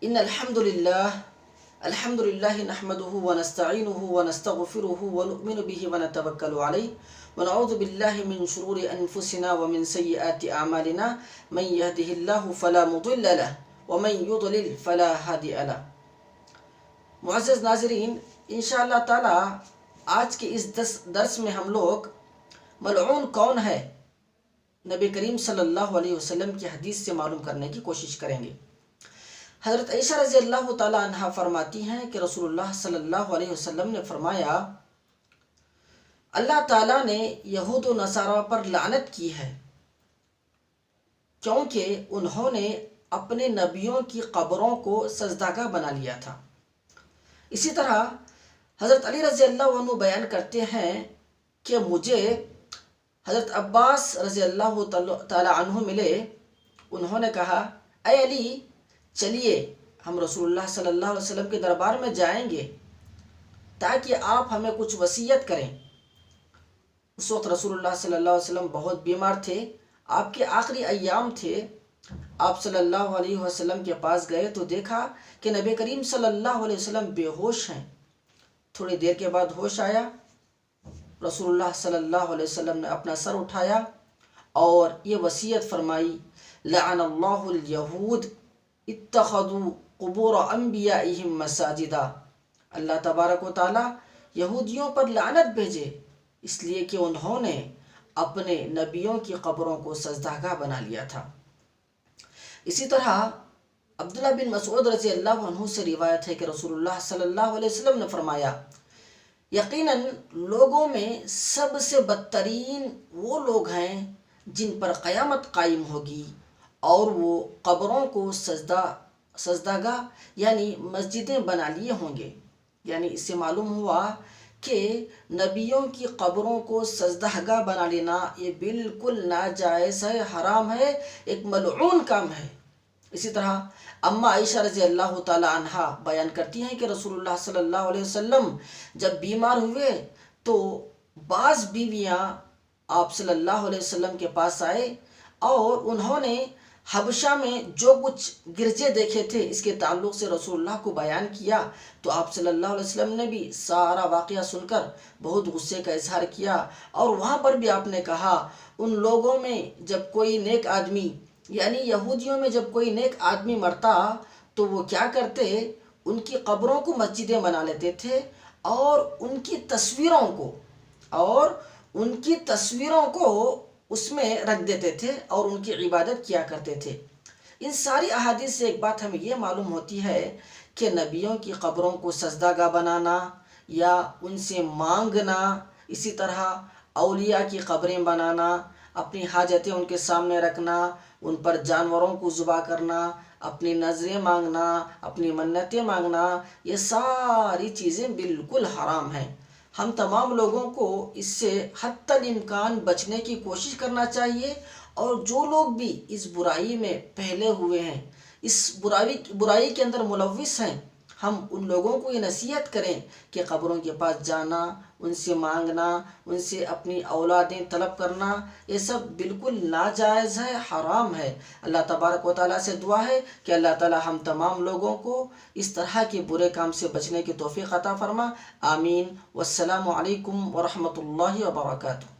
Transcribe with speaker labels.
Speaker 1: ان الحمد للہ نحمده ونستعینه ونستغفره ونؤمن به ونتوکل علیہ ونعوذ باللہ من شرور انفسنا ومن سیئات اعمالنا من يهده الله فلا مضل له ومن يضلل فلا هادی له۔ معزز ناظرین، انشاءاللہ تعالی آج کے اس درس میں ہم لوگ ملعون کون ہے نبی کریم صلی اللہ علیہ وسلم کی حدیث سے معلوم کرنے کی کوشش کریں گے۔ حضرت عائشہ رضی اللہ تعالی عنہ فرماتی ہیں کہ رسول اللہ صلی اللہ علیہ وسلم نے فرمایا، اللہ تعالیٰ نے یہود و نصارہ پر لعنت کی ہے کیونکہ انہوں نے اپنے نبیوں کی قبروں کو سجدہ بنا لیا تھا۔ اسی طرح حضرت علی رضی اللہ عنہ بیان کرتے ہیں کہ مجھے حضرت عباس رضی اللہ تعالی عنہ ملے۔ انہوں نے کہا، اے علی، چلیے ہم رسول اللہ صلی اللہ علیہ وسلم کے دربار میں جائیں گے تاکہ آپ ہمیں کچھ وصیت کریں۔ اس وقت رسول اللہ صلی اللہ علیہ وسلم بہت بیمار تھے، آپ کے آخری ایام تھے۔ آپ صلی اللہ علیہ وسلم کے پاس گئے تو دیکھا کہ نبی کریم صلی اللہ علیہ وسلم بے ہوش ہیں۔ تھوڑی دیر کے بعد ہوش آیا۔ رسول اللہ صلی اللہ علیہ وسلم نے اپنا سر اٹھایا اور یہ وصیت فرمائی، لعن اللہ الیہود اتخذوا قبور انبیائہم مساجدا۔ اللہ تبارک و تعالی یہودیوں پر لعنت بھیجے اس لیے کہ انہوں نے اپنے نبیوں کی قبروں کو سجدہ بنا لیا تھا۔ اسی طرح عبداللہ بن مسعود رضی اللہ عنہ سے روایت ہے کہ رسول اللہ صلی اللہ علیہ وسلم نے فرمایا، یقیناً لوگوں میں سب سے بدترین وہ لوگ ہیں جن پر قیامت قائم ہوگی اور وہ قبروں کو سجدہ گاہ یعنی مسجدیں بنا لیے ہوں گے۔ یعنی اس سے معلوم ہوا کہ نبیوں کی قبروں کو سجدہ گاہ بنا لینا یہ بالکل ناجائز ہے، حرام ہے، ایک ملعون کام ہے۔ اسی طرح اما عائشہ رضی اللہ تعالی عنہا بیان کرتی ہیں کہ رسول اللہ صلی اللہ علیہ وسلم جب بیمار ہوئے تو بعض بیویاں آپ صلی اللہ علیہ وسلم کے پاس آئے اور انہوں نے حبشہ میں جو کچھ گرجے دیکھے تھے اس کے تعلق سے رسول اللہ کو بیان کیا، تو آپ صلی اللہ علیہ وسلم نے بھی سارا واقعہ سن کر بہت غصے کا اظہار کیا، اور وہاں پر بھی آپ نے کہا، ان لوگوں میں جب کوئی نیک آدمی یعنی یہودیوں میں جب کوئی نیک آدمی مرتا تو وہ کیا کرتے، ان کی قبروں کو مسجدیں بنا لیتے تھے اور ان کی تصویروں کو اس میں رکھ دیتے تھے اور ان کی عبادت کیا کرتے تھے۔ ان ساری احادیث سے ایک بات ہمیں یہ معلوم ہوتی ہے کہ نبیوں کی قبروں کو سجدہ گاہ بنانا یا ان سے مانگنا، اسی طرح اولیاء کی قبریں بنانا، اپنی حاجتیں ان کے سامنے رکھنا، ان پر جانوروں کو ذبح کرنا، اپنی نظریں مانگنا، اپنی منتیں مانگنا، یہ ساری چیزیں بالکل حرام ہیں۔ ہم تمام لوگوں کو اس سے حتی الامکان بچنے کی کوشش کرنا چاہیے، اور جو لوگ بھی اس برائی میں پھیلے ہوئے ہیں، اس برائی کے اندر ملوث ہیں، ہم ان لوگوں کو یہ نصیحت کریں کہ قبروں کے پاس جانا، ان سے مانگنا، ان سے اپنی اولادیں طلب کرنا، یہ سب بالکل ناجائز ہے، حرام ہے۔ اللہ تبارک و تعالیٰ سے دعا ہے کہ اللہ تعالیٰ ہم تمام لوگوں کو اس طرح کے برے کام سے بچنے کی توفیق عطا فرما۔ آمین۔ والسلام علیکم ورحمۃ اللہ وبرکاتہ۔